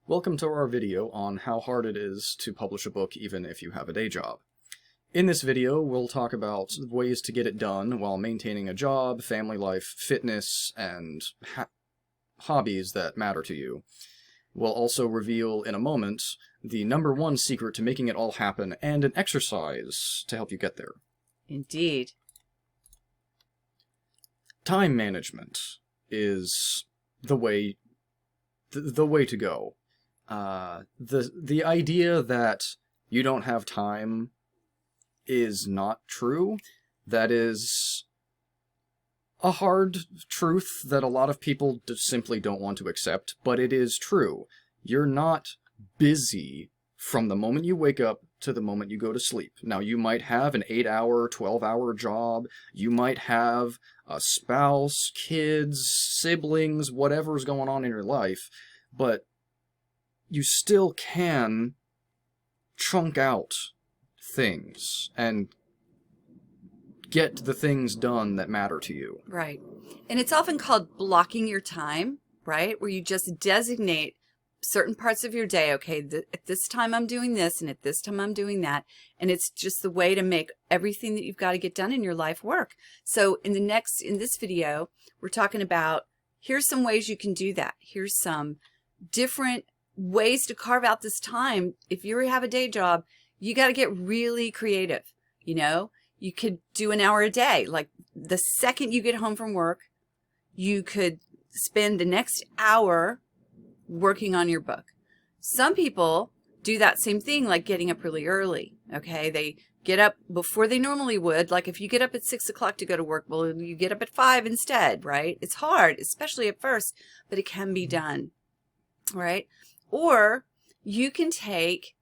Welcome to our video on how hard it is to publish a book even if you have a day job. In this video, we'll talk about ways to get it done while maintaining a job, family life, fitness, and hobbies that matter to you. We'll also reveal in a moment the #1 secret to making it all happen and an exercise to help you get there. Indeed. Time management is the way to go. The idea that you don't have time is not true. That is a hard truth that a lot of people simply don't want to accept, but it is true. You're not busy from the moment you wake up to the moment you go to sleep. Now, you might have an 8-hour, 12-hour job. You might have a spouse, kids, siblings, whatever's going on in your life, but you still can chunk out things and get the things done that matter to you. Right. And it's often called blocking your time, right? Where you just designate certain parts of your day. Okay, at this time I'm doing this, and at this time I'm doing that. And it's just the way to make everything that you've got to get done in your life work. So in this video, we're talking about, here's some ways you can do that. Here's some different ways to carve out this time. If you have a day job, you got to get really creative. You know, you could do an hour a day. Like the second you get home from work, you could spend the next hour working on your book. Some people do that same thing, like getting up really early. Okay, they get up before they normally would. Like if you get up at 6 o'clock to go to work, well, you get up at 5 instead, right? It's hard, especially at first, but it can be done, right? Or you can take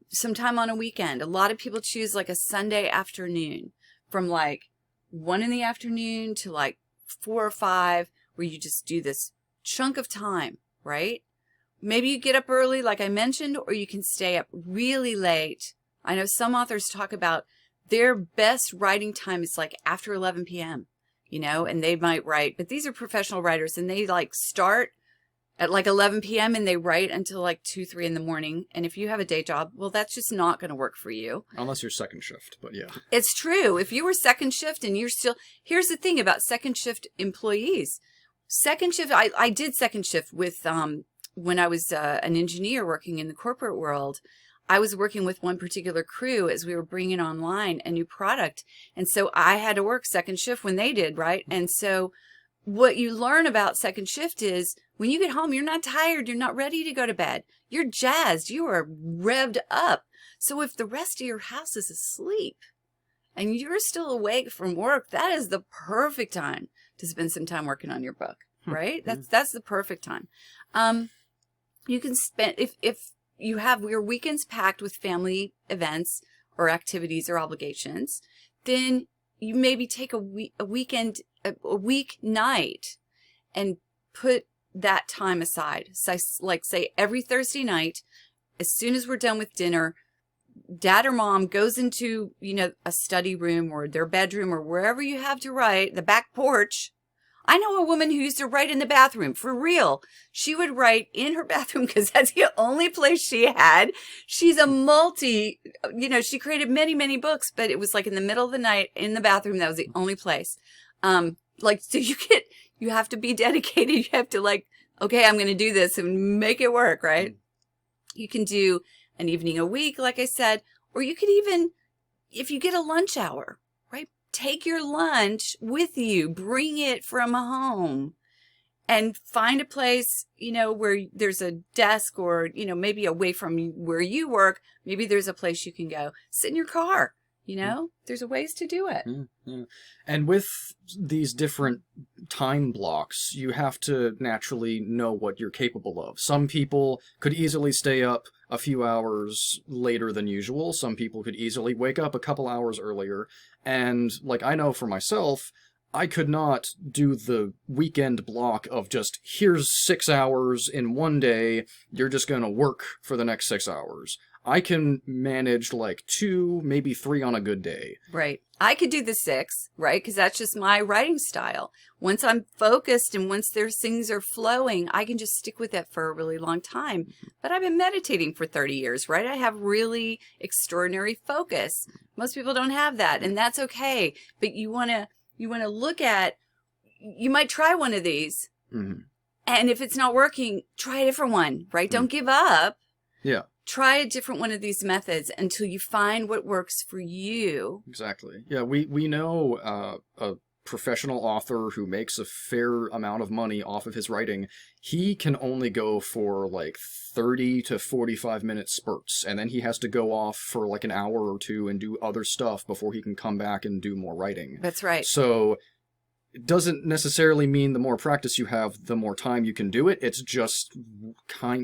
some time on a weekend. A lot of people choose like a Sunday afternoon from like 1 in the afternoon to like 4 or 5, where you just do this chunk of time, right? Maybe you get up early, like I mentioned, or you can stay up really late. I know some authors talk about their best writing time is like after 11 p.m., you know, and they might write, but these are professional writers, and they like start at like 11 p.m. and they write until like 2, 3 in the morning. And if you have a day job, well, that's just not going to work for you. Unless you're second shift, but yeah. It's true. If you were second shift and you're still, here's the thing about second shift employees. Second shift, I did second shift with, when I was an engineer working in the corporate world. I was working with one particular crew as we were bringing online a new product. And so I had to work second shift when they did, right? And so what you learn about second shift is when you get home, you're not tired. You're not ready to go to bed. You're jazzed. You are revved up. So if the rest of your house is asleep and you're still awake from work, that is the perfect time to spend some time working on your book, right? That's the perfect time. You can spend, if you have your weekends packed with family events or activities or obligations, then you maybe take a weeknight and put that time aside. So like say every Thursday night, as soon as we're done with dinner, dad or mom goes into, you know, a study room or their bedroom or wherever you have to write, the back porch. I know a woman who used to write in the bathroom, for real. She would write in her bathroom because that's the only place she had. She's a she created many, many books, but it was like in the middle of the night in the bathroom. That was the only place. So you have to be dedicated. You have to like, okay, I'm going to do this and make it work, right? You can do an evening a week, like I said, or you could even, if you get a lunch hour, right? Take your lunch with you, bring it from home, and find a place, you know, where there's a desk or, you know, maybe away from where you work. Maybe there's a place you can go. Sit in your car, you know, there's ways to do it. Yeah. And with these different time blocks, you have to naturally know what you're capable of. Some people could easily stay up a few hours later than usual. Some people could easily wake up a couple hours earlier. And like I know for myself, I could not do the weekend block of just, here's 6 hours in one day, you're just going to work for the next 6 hours. I can manage like 2, maybe 3 on a good day. Right. I could do the 6, right? Because that's just my writing style. Once I'm focused and once there's things are flowing, I can just stick with it for a really long time. But I've been meditating for 30 years, right? I have really extraordinary focus. Most people don't have that, and that's okay. But you want to look at, you might try one of these. Mm-hmm. And if it's not working, try a different one, right? Don't give up. Yeah. Try a different one of these methods until you find what works for you. Exactly. Yeah, we know a professional author who makes a fair amount of money off of his writing. He can only go for like 30 to 45 minute spurts, and then he has to go off for like an hour or 2 and do other stuff before he can come back and do more writing. That's right. So it doesn't necessarily mean the more practice you have, the more time you can do it. It's just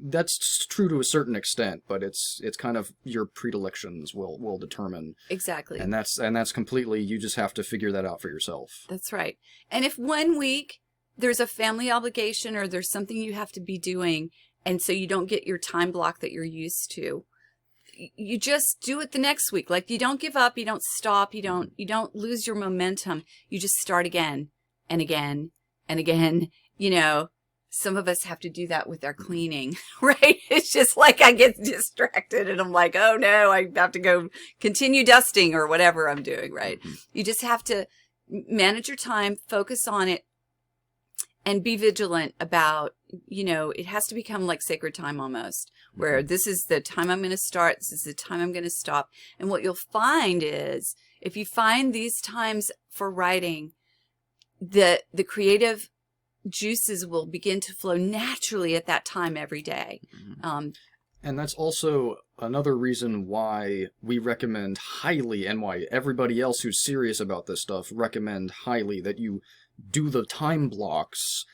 that's true to a certain extent, but it's kind of your predilections will determine. Exactly. And that's completely, you just have to figure that out for yourself. That's right. And if one week there's a family obligation or there's something you have to be doing, and so you don't get your time block that you're used to, you just do it the next week. Like, you don't give up, you don't stop, you don't lose your momentum. You just start again and again and again. You know, some of us have to do that with our cleaning, right? It's just like I get distracted and I'm like, oh no, I have to go continue dusting or whatever I'm doing, right? You just have to manage your time, focus on it, and be vigilant about, you know, it has to become like sacred time almost, where this is the time I'm going to start, this is the time I'm going to stop. And what you'll find is, if you find these times for writing, the creative juices will begin to flow naturally at that time every day. And that's also another reason why we recommend highly, and why everybody else who's serious about this stuff recommend highly, that you do the time blocks,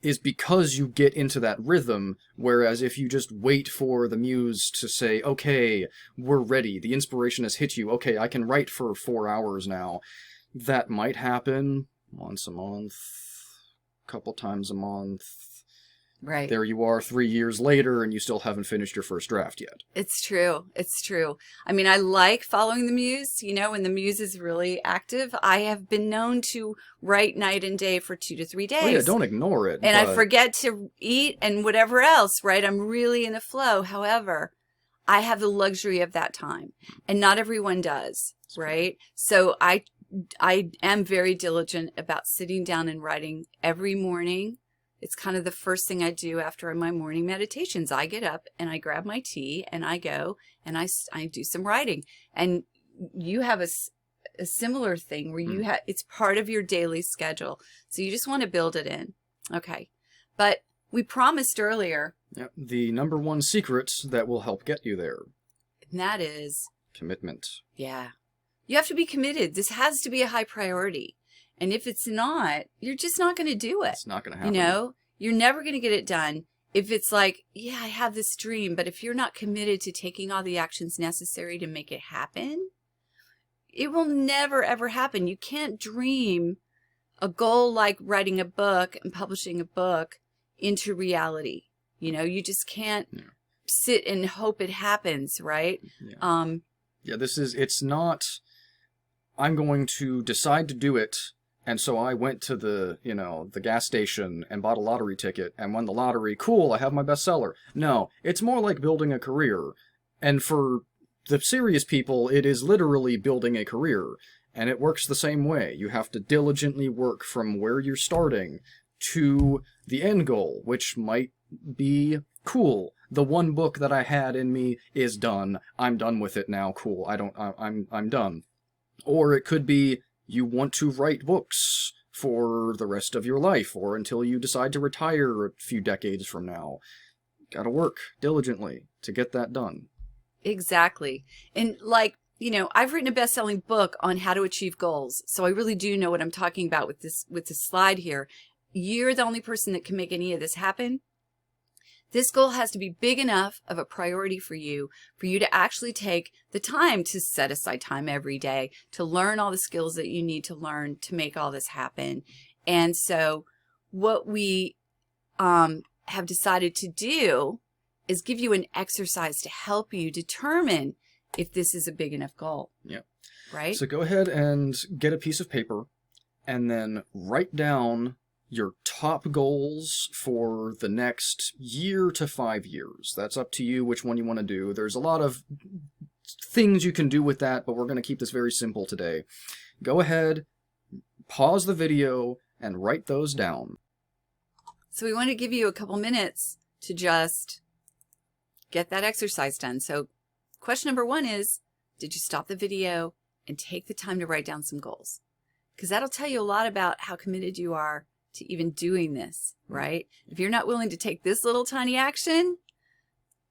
is because you get into that rhythm. Whereas if you just wait for the muse to say, okay, we're ready, the inspiration has hit you, okay, I can write for 4 hours now, that might happen once a month, couple times a month. Right. There you are 3 years later and you still haven't finished your first draft yet. It's true. It's true. I mean, I like following the muse. You know, when the muse is really active, I have been known to write night and day for 2 to 3 days. Oh yeah, don't ignore it. And I forget to eat and whatever else, right? I'm really in a flow. However, I have the luxury of that time, and not everyone does, right? So I am very diligent about sitting down and writing every morning. It's kind of the first thing I do after my morning meditations. I get up and I grab my tea and I go and I do some writing. And you have a similar thing where you have, it's part of your daily schedule. So you just want to build it in. Okay. But we promised earlier. Yep, the number one secret that will help get you there. And that is commitment. Yeah. You have to be committed. This has to be a high priority. And if it's not, you're just not going to do it. It's not going to happen. You know, you're never going to get it done. If it's like, yeah, I have this dream, but if you're not committed to taking all the actions necessary to make it happen, it will never, ever happen. You can't dream a goal like writing a book and publishing a book into reality. You know, you just can't sit and hope it happens, right? Yeah. It's not, I'm going to decide to do it, and so I went to the gas station and bought a lottery ticket and won the lottery. Cool, I have my bestseller. No, it's more like building a career. And for the serious people, it is literally building a career. And it works the same way. You have to diligently work from where you're starting to the end goal, which might be, cool, the one book that I had in me is done. I'm done with it now. Cool. I'm done. Or it could be, you want to write books for the rest of your life, or until you decide to retire a few decades from now. Gotta work diligently to get that done. Exactly. And like, you know, I've written a best-selling book on how to achieve goals. So I really do know what I'm talking about with this slide here. You're the only person that can make any of this happen. This goal has to be big enough of a priority for you to actually take the time to set aside time every day to learn all the skills that you need to learn to make all this happen. And so what we have decided to do is give you an exercise to help you determine if this is a big enough goal. Yeah. Right? So go ahead and get a piece of paper and then write down your top goals for the next year to 5 years. That's up to you which one you want to do. There's a lot of things you can do with that, but we're going to keep this very simple today. Go ahead, pause the video, and write those down. So we want to give you a couple minutes to just get that exercise done. So question number 1 is, did you stop the video and take the time to write down some goals? Because that'll tell you a lot about how committed you are to even doing this, right? If you're not willing to take this little tiny action,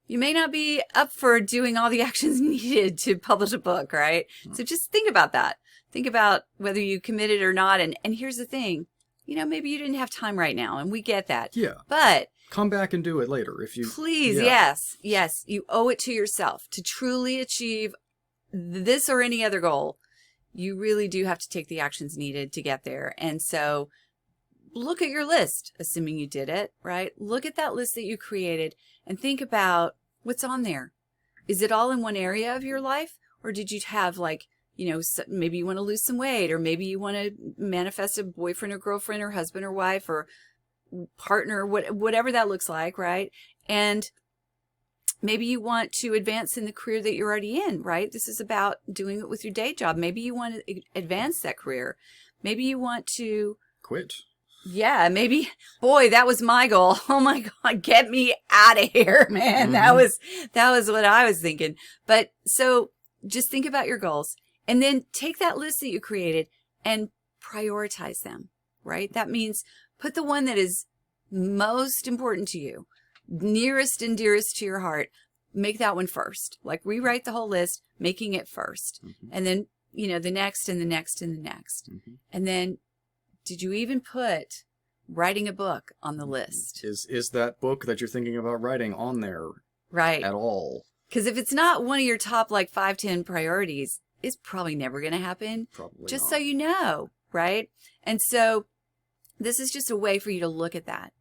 you may not be up for doing all the actions needed to publish a book, right? So just think about that. Think about whether you committed or not. And here's the thing, you know, maybe you didn't have time right now, and we get that. Yeah. But come back and do it later if you... Please, yeah. yes. You owe it to yourself to truly achieve this or any other goal. You really do have to take the actions needed to get there. And so look at your list, assuming you did it, right? Look at that list that you created and think about what's on there. Is it all in one area of your life? Or did you have, like, you know, maybe you want to lose some weight, or maybe you want to manifest a boyfriend or girlfriend or husband or wife or partner, whatever that looks like, right? And maybe you want to advance in the career that you're already in, right? This is about doing it with your day job. Maybe you want to advance that career. Maybe you want to quit. Yeah, maybe, boy, that was my goal. Oh my God, get me out of here, man. Mm-hmm. That was what I was thinking. But so just think about your goals and then take that list that you created and prioritize them, right? That means put the one that is most important to you, nearest and dearest to your heart. Make that one first. Like, rewrite the whole list, making it first. And then, you know, the next and the next and the next. And then, did you even put writing a book on the list? Is that book that you're thinking about writing on there right at all? Because if it's not one of your top, like, 5-10 priorities, it's probably never going to happen. Probably just not. so you know, right? And so this is just a way for you to look at that.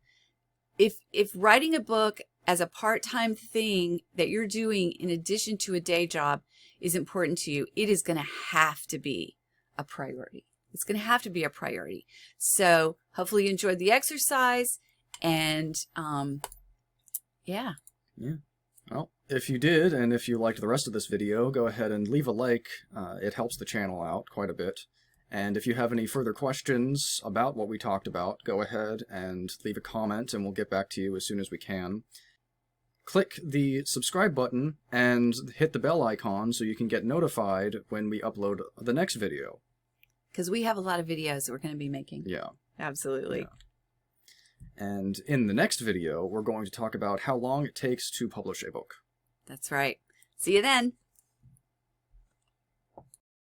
If writing a book as a part-time thing that you're doing in addition to a day job is important to you, it is going to have to be a priority. It's going to have to be a priority. So hopefully you enjoyed the exercise, and yeah. Well, if you did, and if you liked the rest of this video, go ahead and leave a like. It helps the channel out quite a bit. And if you have any further questions about what we talked about, go ahead and leave a comment, and we'll get back to you as soon as we can. Click the subscribe button and hit the bell icon so you can get notified when we upload the next video. Because we have a lot of videos that we're going to be making. Yeah. Absolutely. Yeah. And in the next video, we're going to talk about how long it takes to publish a book. That's right. See you then.